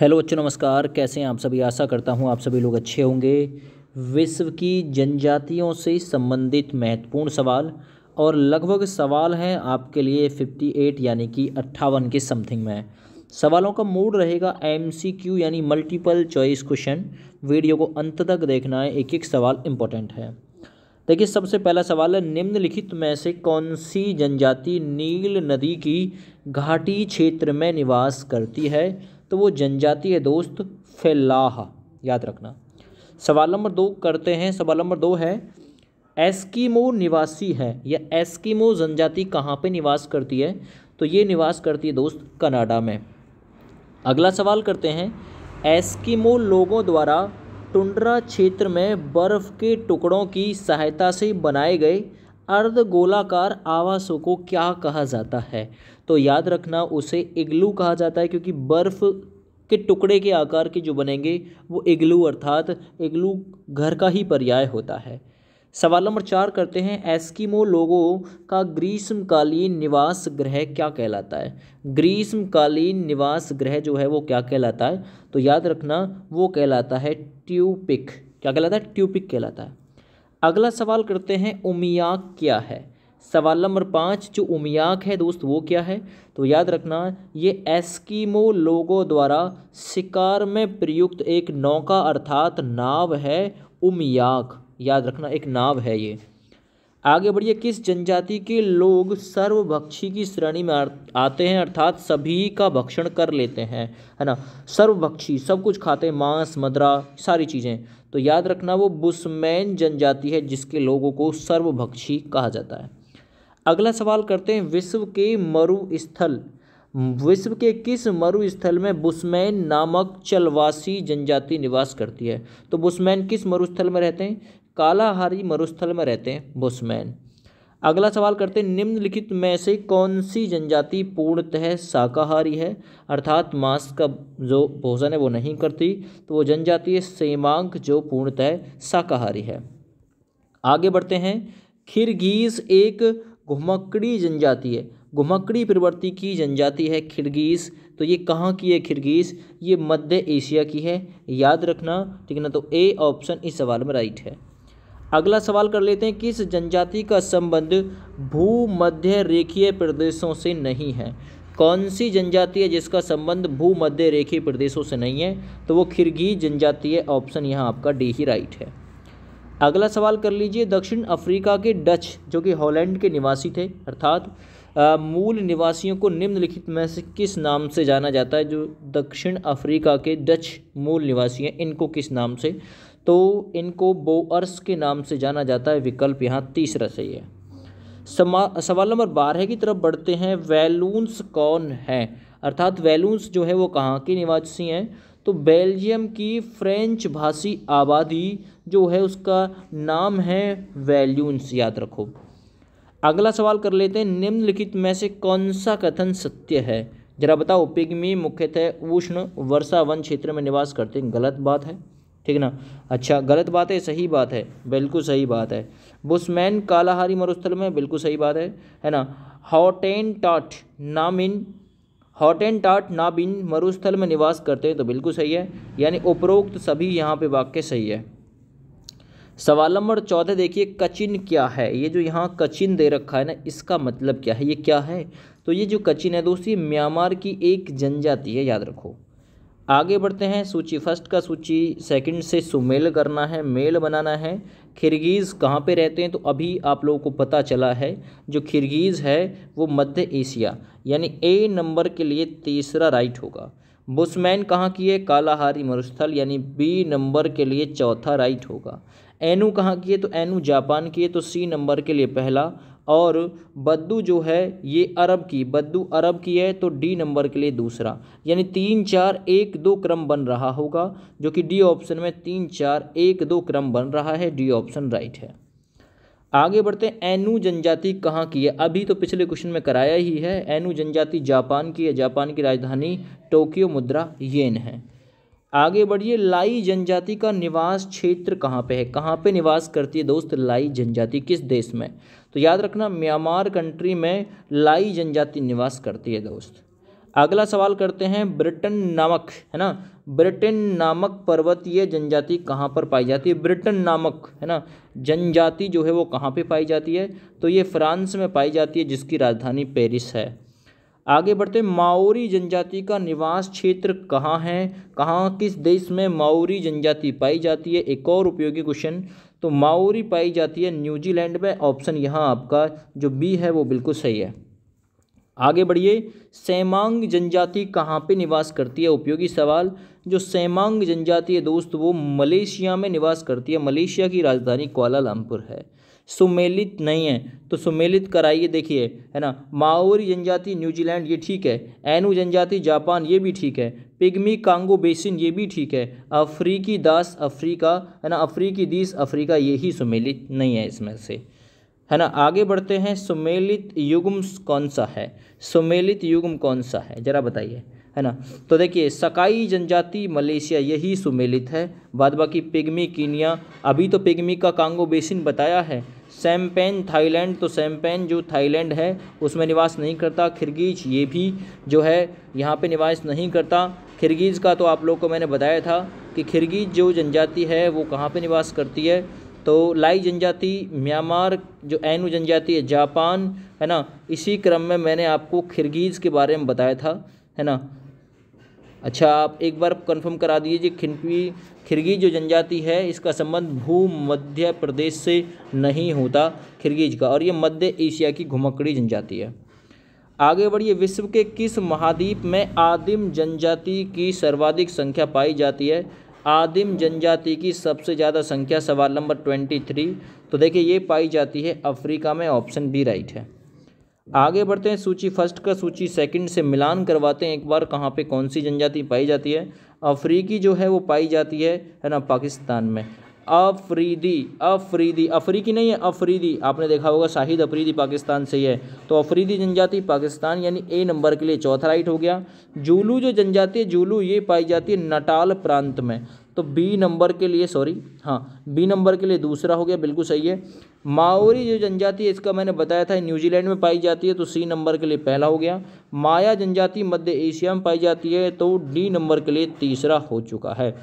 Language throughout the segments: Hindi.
हेलो बच्चों, नमस्कार। कैसे हैं आप सभी? आशा करता हूं आप सभी लोग अच्छे होंगे। विश्व की जनजातियों से संबंधित महत्वपूर्ण सवाल और लगभग सवाल हैं आपके लिए 58 यानी कि 58 के समथिंग में। सवालों का मूड रहेगा MCQ यानी मल्टीपल चॉइस क्वेश्चन। वीडियो को अंत तक देखना है, एक एक सवाल इम्पोर्टेंट है। देखिए, सबसे पहला सवाल है, निम्नलिखित में से कौन सी जनजाति नील नदी की घाटी क्षेत्र में निवास करती है? तो वो जनजाति है दोस्त फेल्लाह, याद रखना। सवाल नंबर 2 करते हैं। सवाल नंबर 2 है, एस्किमो निवासी है या एस्किमो जनजाति कहाँ पे निवास करती है? तो ये निवास करती है दोस्त कनाडा में। अगला सवाल करते हैं, एस्किमो लोगों द्वारा टुंड्रा क्षेत्र में बर्फ के टुकड़ों की सहायता से बनाए गए अर्धगोलाकार आवासों को क्या कहा जाता है? तो याद रखना, उसे इग्लू कहा जाता है, क्योंकि बर्फ के टुकड़े के आकार के जो बनेंगे वो इग्लू अर्थात इग्लू घर का ही पर्याय होता है। सवाल नंबर 4 करते हैं, एस्किमो लोगों का ग्रीष्मकालीन निवास गृह क्या कहलाता है? ग्रीष्मकालीन निवास गृह जो है वो क्या कहलाता है? तो याद रखना, वो कहलाता है ट्यूपिक। क्या कहलाता है? ट्यूपिक कहलाता है। अगला सवाल करते हैं, उमियाक क्या है? सवाल नंबर 5 जो उमियाक है दोस्त वो क्या है? तो याद रखना, ये एस्किमो लोगों द्वारा शिकार में प्रयुक्त एक नौका अर्थात नाव है उमियाक। याद रखना, एक नाव है ये। आगे बढ़िए, किस जनजाति के लोग सर्वभक्षी की श्रेणी में आते हैं अर्थात सभी का भक्षण कर लेते हैं, है ना? सर्वभक्षी, सब कुछ खाते हैं, मांस मदिरा सारी चीज़ें। तो याद रखना, वो बुशमैन जनजाति है जिसके लोगों को सर्वभक्षी कहा जाता है। अगला सवाल करते हैं, विश्व के किस मरुस्थल में बुशमैन नामक चलवासी जनजाति निवास करती है? तो बुशमैन किस मरुस्थल में रहते हैं? कालाहारी मरुस्थल में रहते हैं बुशमैन। अगला सवाल करते हैं, निम्नलिखित में से कौन सी जनजाति पूर्णतः शाकाहारी है अर्थात मांस का जो भोजन है वो नहीं करती? तो वो जनजाति है सेमांग जो पूर्णतः शाकाहारी है। आगे बढ़ते हैं, खिरगीज एक घुमक्कड़ी जनजाति है, घुमक्कड़ी प्रवृत्ति की जनजाति है खिरगीज। तो ये कहाँ की है खिरगीज? ये मध्य एशिया की है, याद रखना, ठीक है ना? तो ए ऑप्शन इस सवाल में राइट है। अगला सवाल कर लेते हैं, किस जनजाति का संबंध भूमध्य रेखीय प्रदेशों से नहीं है? कौन सी जनजाति है जिसका संबंध भूमध्य रेखीय प्रदेशों से नहीं है? तो वो खिरगीज जनजाति है। ऑप्शन यहाँ आपका डी ही राइट है। अगला सवाल कर लीजिए, दक्षिण अफ्रीका के डच जो कि हॉलैंड के निवासी थे अर्थात मूल निवासियों को निम्नलिखित में से किस नाम से जाना जाता है? जो दक्षिण अफ्रीका के डच मूल निवासी हैं इनको किस नाम से? तो इनको बोअर्स के नाम से जाना जाता है। विकल्प यहाँ तीसरा सही है। सवाल नंबर 12 की तरफ बढ़ते हैं, वैलून्स कौन है अर्थात वैलून्स जो है वो कहाँ के निवासी हैं? तो बेल्जियम की फ्रेंच भाषी आबादी जो है उसका नाम है वैल्यून्स, याद रखो। अगला सवाल कर लेते हैं, निम्नलिखित में से कौन सा कथन सत्य है? जरा बताओ। पिग्मी मुख्यतः उष्ण वर्षा वन क्षेत्र में निवास करते हैं, गलत बात है, ठीक ना? अच्छा, गलत बात है? सही बात है, बिल्कुल सही बात है। बुशमैन कालाहारी मरुस्थल में, बिल्कुल सही बात है ना? हॉटेनटाट नाबिन मरुस्थल में निवास करते हैं, तो बिल्कुल सही है। यानी उपरोक्त सभी यहाँ पे वाक्य सही है। सवाल नंबर 14 देखिए, कचिन क्या है? ये जो यहाँ कचिन दे रखा है ना, इसका मतलब क्या है? ये क्या है? तो ये जो कचिन है दोस्तों, ये म्यांमार की एक जनजाति है, याद रखो। आगे बढ़ते हैं, सूची फर्स्ट का सूची सेकंड से सुमेल करना है, मेल बनाना है। खिरगीज़ कहाँ पे रहते हैं? तो अभी आप लोगों को पता चला है, जो खिरगीज़ है वो मध्य एशिया, यानी ए नंबर के लिए तीसरा राइट होगा। बुशमैन कहाँ की है? कालाहारी मरुस्थल, यानी बी नंबर के लिए चौथा राइट होगा। एनु कहाँ की है? तो एनु जापान की है, तो सी नंबर के लिए पहला। और बद्दू जो है ये बद्दू अरब की है, तो डी नंबर के लिए दूसरा। यानी 3 4 1 2 क्रम बन रहा होगा, जो कि डी ऑप्शन में 3 4 1 2 क्रम बन रहा है। डी ऑप्शन राइट है। आगे बढ़ते हैं, एनु जनजाति कहाँ की है? अभी तो पिछले क्वेश्चन में कराया ही है। एनु जनजाति जापान की है, जापान की राजधानी टोक्यो मुद्रा येन है। आगे बढ़िए, लाई जनजाति का निवास क्षेत्र कहाँ पे है? कहाँ पे निवास करती है दोस्त लाई जनजाति, किस देश में? तो याद रखना, म्यांमार कंट्री में लाई जनजाति निवास करती है दोस्त। अगला सवाल करते हैं, ब्रिटेन नामक, है ना, ब्रिटेन नामक पर्वतीय जनजाति कहाँ पर पाई जाती है? ब्रिटेन नामक, है ना, जनजाति जो है वो कहाँ पे पाई जाती है? तो ये फ्रांस में पाई जाती है, जिसकी राजधानी पेरिस है। आगे बढ़ते हैं, माओरी जनजाति का निवास क्षेत्र कहाँ है? कहाँ, किस देश में माओरी जनजाति पाई जाती है? एक और उपयोगी क्वेश्चन, तो माओरी पाई जाती है न्यूजीलैंड में। ऑप्शन यहाँ आपका जो बी है वो बिल्कुल सही है। आगे बढ़िए, सेमांग जनजाति कहाँ पे निवास करती है? उपयोगी सवाल। जो सेमांग जनजाति है दोस्त वो मलेशिया में निवास करती है। मलेशिया की राजधानी कुआलालंपुर है। सुमेलित नहीं है तो सुमेलित कराइए, देखिए, है ना। माओरी जनजाति न्यूजीलैंड, ये ठीक है। एनु जनजाति जापान, ये भी ठीक है। पिग्मी कांगो बेसिन, ये भी ठीक है। अफ्रीकी दास अफ्रीका, है ना, अफ्रीकी दीस अफ्रीका, ये ही सुमेलित नहीं है इसमें से, है ना। आगे बढ़ते हैं, सुमेलित युग्म कौन सा है? सुमेलित युग्म कौन सा है जरा बताइए, है ना। तो देखिए, सकाई जनजाति मलेशिया, यही सुमेलित है। बाद बाकी पिग्मी कीनिया, अभी तो पिग्मी का कांगो बेसिन बताया है। सैम्पेन थाईलैंड, तो सैम्पेन जो थाईलैंड है उसमें निवास नहीं करता। खिरगीज, ये भी जो है यहाँ पे निवास नहीं करता। खिरगीज का तो आप लोग को मैंने बताया था कि खिरगीज जो जनजाति है वो कहाँ पे निवास करती है? तो लाई जनजाति म्यांमार, जो एनु जनजाति है जापान, है ना। इसी क्रम में मैंने आपको खिरगीज के बारे में बताया था, है ना। अच्छा, आप एक बार कंफर्म करा दीजिए, खिरगीज जो जनजाति है इसका संबंध भूमध्य प्रदेश से नहीं होता खिरगीज का, और ये मध्य एशिया की घुमक्कड़ी जनजाति है। आगे बढ़िए, विश्व के किस महाद्वीप में आदिम जनजाति की सर्वाधिक संख्या पाई जाती है? आदिम जनजाति की सबसे ज़्यादा संख्या, सवाल नंबर 23, तो देखिए ये पाई जाती है अफ्रीका में। ऑप्शन बी राइट है। आगे बढ़ते हैं, सूची फर्स्ट का सूची सेकंड से मिलान करवाते हैं एक बार, कहाँ पे कौन सी जनजाति पाई जाती है। अफ्रीकी जो है वो पाई जाती है ना, पाकिस्तान में। अफरीकी नहीं है, अफरीदी, आपने देखा होगा शाहिद अफरीदी पाकिस्तान से ही है, तो अफरीदी जनजाति पाकिस्तान, यानी ए नंबर के लिए चौथा राइट हो गया। जूलू जो जनजाति है, जूलू ये पाई जाती है नटाल प्रांत में, तो बी नंबर के लिए, बी नंबर के लिए दूसरा हो गया, बिल्कुल सही है। माओरी जो जनजाति है इसका मैंने बताया था न्यूजीलैंड में पाई जाती है, तो सी नंबर के लिए पहला हो गया। माया जनजाति मध्य एशिया में पाई जाती है, तो डी नंबर के लिए तीसरा हो चुका है।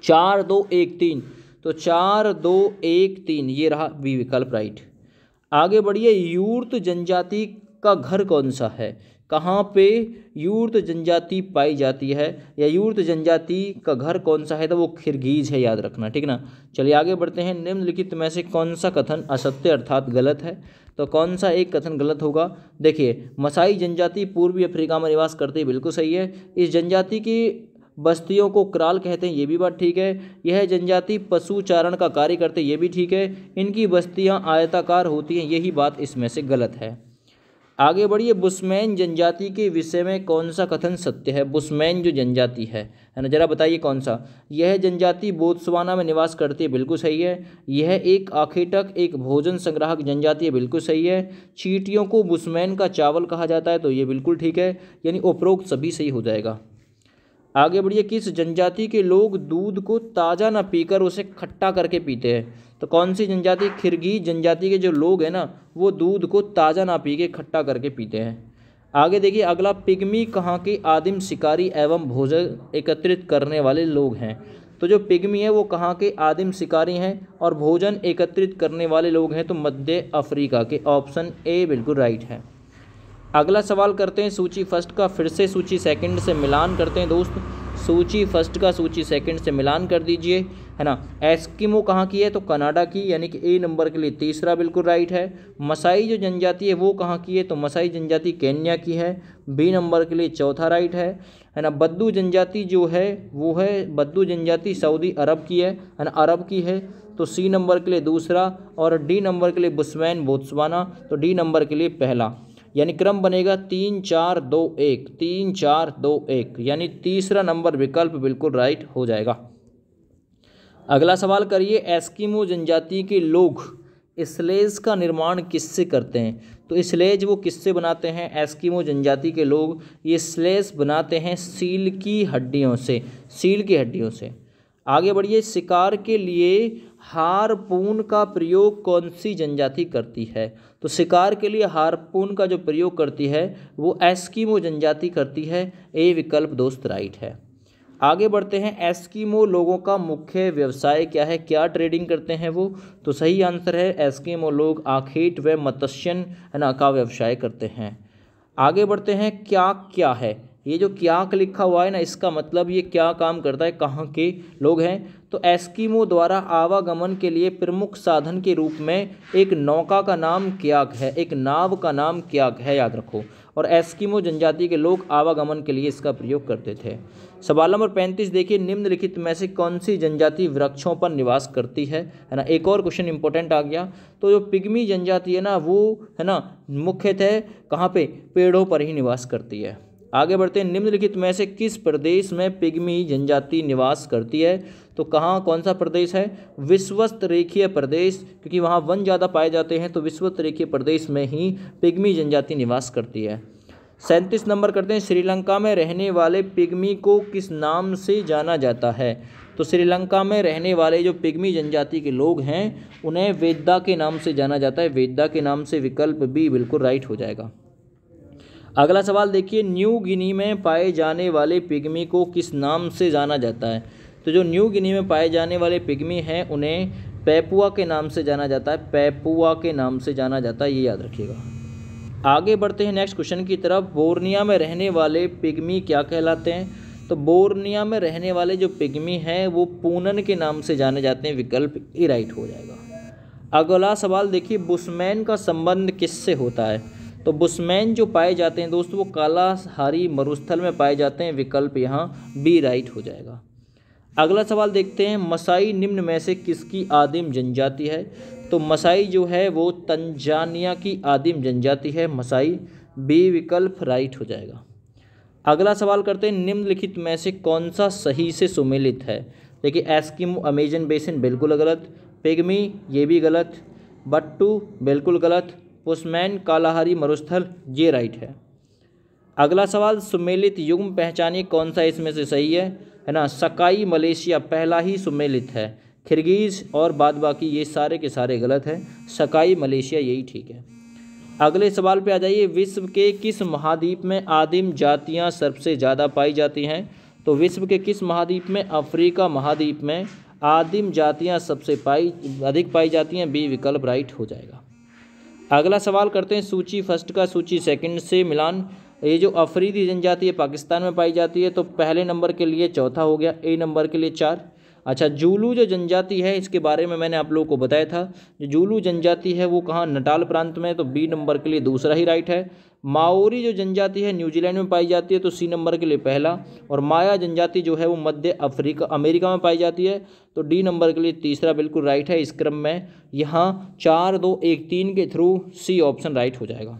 4 2 1 3, तो 4 2 1 3 ये रहा बी विकल्प राइट। आगे बढ़िए, यूर्त जनजाति का घर कौन सा है? कहाँ पे यूर्त जनजाति पाई जाती है, या यूर्त जनजाति का घर कौन सा है? तो वो खिरगीज है, याद रखना, ठीक ना। चलिए आगे बढ़ते हैं, निम्नलिखित में से कौन सा कथन असत्य अर्थात गलत है? तो कौन सा एक कथन गलत होगा? देखिए, मसाई जनजाति पूर्वी अफ्रीका में निवास करती है, बिल्कुल सही है। इस जनजाति की बस्तियों को क्राल कहते हैं, ये भी बात ठीक है। यह जनजाति पशु चारण का कार्य करते हैं, ये भी ठीक है। इनकी बस्तियां आयताकार होती हैं, यही बात इसमें से गलत है। आगे बढ़िए, बुशमैन जनजाति के विषय में कौन सा कथन सत्य है? बुशमैन जो जनजाति है ना, जरा बताइए कौन सा? यह जनजाति बोत्सवाना में निवास करती है, बिल्कुल सही है। यह एक आखेटक, एक भोजन संग्राहक जनजाति है, बिल्कुल सही है। चींटियों को बुशमैन का चावल कहा जाता है, तो ये बिल्कुल ठीक है, यानी उपरोक्त सभी सही हो जाएगा। आगे बढ़िए, किस जनजाति के लोग दूध को ताज़ा ना पीकर उसे खट्टा करके पीते हैं? तो कौन सी जनजाति? खिरगीज जनजाति के जो लोग हैं ना, वो दूध को ताज़ा ना पी के खट्टा करके पीते हैं। आगे देखिए अगला, पिग्मी कहाँ के आदिम शिकारी एवं भोजन एकत्रित करने वाले लोग हैं? तो जो पिग्मी है वो कहाँ के आदिम शिकारी हैं और भोजन एकत्रित करने वाले लोग हैं? तो मध्य अफ्रीका के। ऑप्शन ए बिल्कुल राइट है। अगला सवाल करते हैं, सूची फर्स्ट का फिर से सूची सेकंड से मिलान करते हैं दोस्त। सूची फर्स्ट का सूची सेकंड से मिलान कर दीजिए, है ना। एस्किमो कहाँ की है? तो कनाडा की, यानी कि ए नंबर के लिए तीसरा बिल्कुल राइट है। मसाई जो जनजाति है वो कहाँ की है? तो मसाई जनजाति केन्या की है, बी नंबर के लिए चौथा राइट है ना। बद्दू जनजाति जो है वो है, बद्दू जनजाति सऊदी अरब की है ना, अरब की है, तो सी नंबर के लिए दूसरा, और डी नंबर के लिए बुशमैन बोत्सवाना, तो डी नंबर के लिए पहला, यानी क्रम बनेगा 3 4 2 1, 3 4 2 1, यानी तीसरा नंबर विकल्प बिल्कुल राइट हो जाएगा। अगला सवाल करिए, एस्किमो जनजाति के लोग स्लेज का निर्माण किससे करते हैं? तो स्लेज वो किससे बनाते हैं? एस्किमो जनजाति के लोग ये स्लेज बनाते हैं सील की हड्डियों से, सील की हड्डियों से। आगे बढ़िए, शिकार के लिए हारपून का प्रयोग कौन सी जनजाति करती है? तो शिकार के लिए हारपून का जो प्रयोग करती है वो एस्किमो जनजाति करती है। ए विकल्प दोस्त राइट है। आगे बढ़ते हैं, एस्किमो लोगों का मुख्य व्यवसाय क्या है, क्या ट्रेडिंग करते हैं वो? तो सही आंसर है एस्किमो लोग आखेट व मत्स्यन है ना का व्यवसाय करते हैं। आगे बढ़ते हैं, क्याक क्या है? ये जो क्याक लिखा हुआ है ना, इसका मतलब ये क्या काम करता है, कहाँ के लोग हैं? तो एस्किमो द्वारा आवागमन के लिए प्रमुख साधन के रूप में एक नौका का नाम क्याक है, एक नाव का नाम क्याक है, याद रखो। और एस्किमो जनजाति के लोग आवागमन के लिए इसका प्रयोग करते थे। सवाल नंबर 35 देखिए, निम्नलिखित में से कौन सी जनजाति वृक्षों पर निवास करती है ना? एक और क्वेश्चन इंपॉर्टेंट आ गया। तो जो पिग्मी जनजाति है ना, वो है ना मुख्यतः कहाँ पे, पेड़ों पर ही निवास करती है। आगे बढ़ते हैं, निम्नलिखित में से किस प्रदेश में पिग्मी जनजाति निवास करती है? तो कहाँ, कौन सा प्रदेश है? विषुवत रेखीय प्रदेश, क्योंकि वहाँ वन ज़्यादा पाए जाते हैं, तो विषुवत रेखीय प्रदेश में ही पिग्मी जनजाति निवास करती है। 37 नंबर करते हैं, श्रीलंका में रहने वाले पिग्मी को किस नाम से जाना जाता है? तो श्रीलंका में रहने वाले जो पिग्मी जनजाति के लोग हैं उन्हें वेद्दा के नाम से जाना जाता है। वेद्दा के नाम से विकल्प बी बिल्कुल राइट हो जाएगा। अगला सवाल देखिए, न्यू गिनी में पाए जाने वाले पिग्मी को किस नाम से जाना जाता है? तो जो न्यू गिनी में पाए जाने वाले पिग्मी हैं उन्हें पेपुआ के नाम से जाना जाता है, पेपुआ के नाम से जाना जाता है, ये याद रखिएगा। आगे बढ़ते हैं नेक्स्ट क्वेश्चन की तरफ, बोर्निया में रहने वाले पिग्मी क्या कहलाते हैं? तो बोर्निया में रहने वाले जो पिग्मी हैं वो पूनन के नाम से जाने जाते हैं, विकल्प ए राइट हो जाएगा। अगला सवाल देखिए, बुशमैन का संबंध किससे होता है? तो बुशमैन जो पाए जाते हैं दोस्तों वो कालाहारी मरुस्थल में पाए जाते हैं, विकल्प यहाँ बी राइट हो जाएगा। अगला सवाल देखते हैं, मसाई निम्न में से किसकी आदिम जनजाति है? तो मसाई जो है वो तंजानिया की आदिम जनजाति है, मसाई, बी विकल्प राइट हो जाएगा। अगला सवाल करते हैं, निम्नलिखित में से कौन सा सही से सुमेलित है? देखिए, एस्किमो अमेजन बेसिन बिल्कुल गलत, पिग्मी ये भी गलत, बट्टू बिल्कुल गलत, बुशमैन कालाहारी मरुस्थल ये राइट है। अगला सवाल, सुमेलित युग्म पहचानिए कौन सा इसमें से सही है ना? सकाई मलेशिया पहला ही सुमेलित है, किर्गिज और बाद बाकी ये सारे के सारे गलत हैं, सकाई मलेशिया यही ठीक है। अगले सवाल पे आ जाइए, विश्व के किस महाद्वीप में आदिम जातियां सबसे ज़्यादा पाई जाती हैं? तो विश्व के किस महाद्वीप में? अफ्रीका महाद्वीप में आदिम जातियां सबसे अधिक पाई जाती हैं, बी विकल्प राइट हो जाएगा। अगला सवाल करते हैं, सूची फर्स्ट का सूची सेकंड से मिलान। ये जो अफरीदी जनजाति है पाकिस्तान में पाई जाती है, तो पहले नंबर के लिए चौथा हो गया, ए नंबर के लिए 4। अच्छा, जूलू जो जनजाति है इसके बारे में मैंने आप लोगों को बताया था, जो जूलू जनजाति है वो कहाँ, नटाल प्रांत में, तो बी नंबर के लिए दूसरा ही राइट है। माओरी जो जनजाति है न्यूजीलैंड में पाई जाती है, तो सी नंबर के लिए पहला। और माया जनजाति जो है वो मध्य अमेरिका में पाई जाती है, तो डी नंबर के लिए तीसरा बिल्कुल राइट है। इस क्रम में यहाँ 4 2 1 3 के थ्रू सी ऑप्शन राइट हो जाएगा।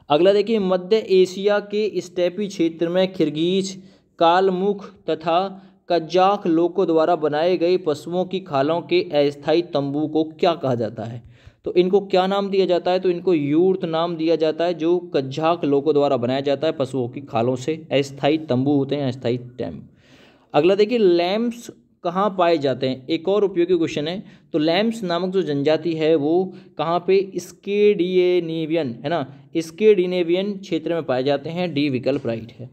अगला देखिए, मध्य एशिया के स्टेपी क्षेत्र में किर्गिज, कालमुख तथा कजाक लोगों द्वारा बनाए गए पशुओं की खालों के अस्थायी तंबू को क्या कहा जाता है? तो इनको क्या नाम दिया जाता है? तो इनको यूर्त नाम दिया जाता है, जो कजाक लोगों द्वारा बनाया जाता है पशुओं की खालों से, अस्थायी तंबू होते हैं, अस्थायी टैंप। अगला देखिए, लैम्प्स कहाँ पाए जाते हैं? एक और उपयोगी क्वेश्चन है। तो लैम्प्स नामक जो जनजाति है वो कहाँ पे? स्कैंडिनेवियन है ना, स्कैंडिनेवियन क्षेत्र में पाए जाते हैं, डी विकल्प राइट है।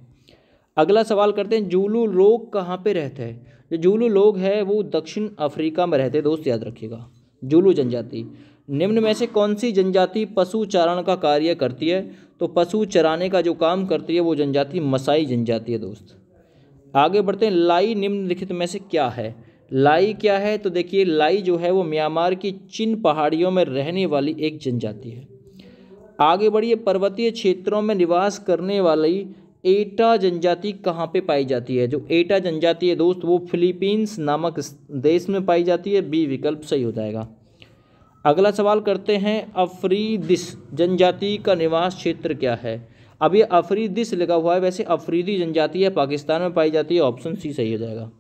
अगला सवाल करते हैं, जूलू लोग कहाँ पे रहते हैं? जो जूलू लोग हैं वो दक्षिण अफ्रीका में रहते हैं, दोस्त याद रखिएगा। जूलू जनजाति, निम्न में से कौन सी जनजाति पशु चारण का कार्य करती है? तो पशु चराने का जो काम करती है वो जनजाति मसाई जनजाति है दोस्त। आगे बढ़ते हैं, लाई निम्नलिखित में से क्या है? लाई क्या है? तो देखिए, लाई जो है वो म्यांमार की चिन पहाड़ियों में रहने वाली एक जनजाति है। आगे बढ़िए, पर्वतीय क्षेत्रों में निवास करने वाली एटा जनजाति कहाँ पे पाई जाती है? जो एटा जनजाति है दोस्त वो फिलीपींस नामक देश में पाई जाती है, बी विकल्प सही हो जाएगा। अगला सवाल करते हैं, अफरीदिस जनजाति का निवास क्षेत्र क्या है? अब ये अफरीदिस लगा हुआ है, वैसे अफरीदी जनजाति है, पाकिस्तान में पाई जाती है, ऑप्शन सी सही हो जाएगा।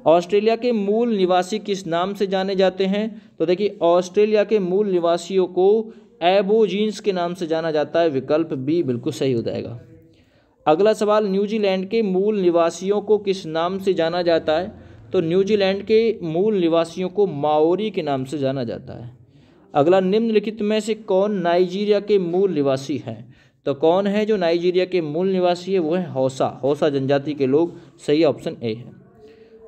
ऑस्ट्रेलिया के मूल निवासी किस नाम से जाने जाते हैं? तो देखिए, ऑस्ट्रेलिया के मूल निवासियों को एबोजीन्स के नाम से जाना जाता है, विकल्प बी बिल्कुल सही हो जाएगा। अगला सवाल, न्यूजीलैंड के मूल निवासियों को किस नाम से जाना जाता है? तो न्यूजीलैंड के मूल निवासियों को माओरी के नाम से जाना जाता है। अगला, निम्नलिखित में से कौन नाइजीरिया के मूल निवासी हैं? तो कौन है जो नाइजीरिया के मूल निवासी है? वो है हौसा जनजाति के लोग। सही ऑप्शन ए है।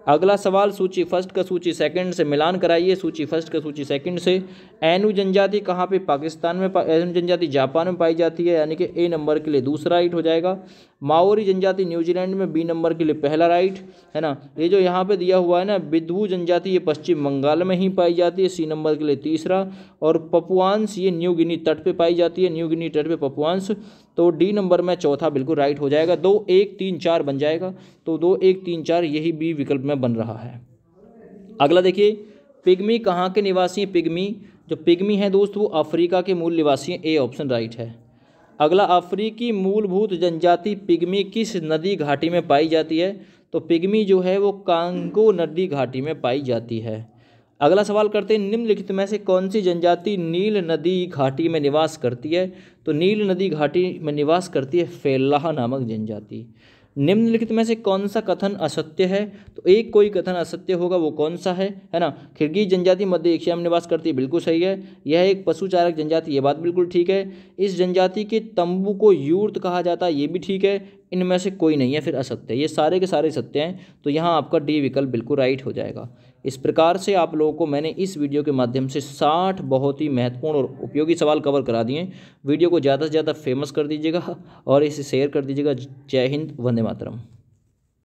अगला सवाल, सूची फर्स्ट का सूची सेकंड से मिलान कराइए। सूची फर्स्ट का सूची सेकंड से। एनु जनजाति कहाँ पे? पाकिस्तान में। एनु जनजाति जापान में पाई जाती है, यानी कि ए नंबर के लिए दूसरा राइट हो जाएगा। माओरी जनजाति न्यूजीलैंड में, बी नंबर के लिए पहला राइट है ना। ये जो यहाँ पे दिया हुआ है ना बिद्वू जनजाति, ये पश्चिम बंगाल में ही पाई जाती है, सी नंबर के लिए तीसरा। और पपुआंस ये न्यू गिनी तट पे पाई जाती है, न्यू गिनी तट पे पपुआंस, तो डी नंबर में चौथा बिल्कुल राइट हो जाएगा। 2 1 3 4 बन जाएगा, तो 2 1 3 4 यही बी विकल्प में बन रहा है। अगला देखिए, पिग्मी कहाँ के निवासी हैं? पिग्मी है दोस्त वो अफ्रीका के मूल निवासी हैं, ए ऑप्शन राइट है। अगला, अफ्रीकी मूलभूत जनजाति पिग्मी किस नदी घाटी में पाई जाती है? तो पिग्मी जो है वो कांगो नदी घाटी में पाई जाती है। अगला सवाल करते हैं, निम्नलिखित में से कौन सी जनजाति नील नदी घाटी में निवास करती है? तो नील नदी घाटी में निवास करती है फेल्लाह नामक जनजाति। निम्नलिखित में से कौन सा कथन असत्य है? तो एक कोई कथन असत्य होगा, वो कौन सा है ना। खिरगी जनजाति मध्य एशिया में निवास करती है, बिल्कुल सही है। यह एक पशुचारक जनजाति, ये बात बिल्कुल ठीक है। इस जनजाति के तंबू को यूर्त कहा जाता है, ये भी ठीक है। इनमें से कोई नहीं है फिर असत्य, ये सारे के सारे सत्य हैं, तो यहाँ आपका डी विकल्प बिल्कुल राइट हो जाएगा। इस प्रकार से आप लोगों को मैंने इस वीडियो के माध्यम से 60 बहुत ही महत्वपूर्ण और उपयोगी सवाल कवर करा दिए। वीडियो को ज़्यादा से ज़्यादा फेमस कर दीजिएगा और इसे शेयर कर दीजिएगा। जय हिंद, वंदे मातरम।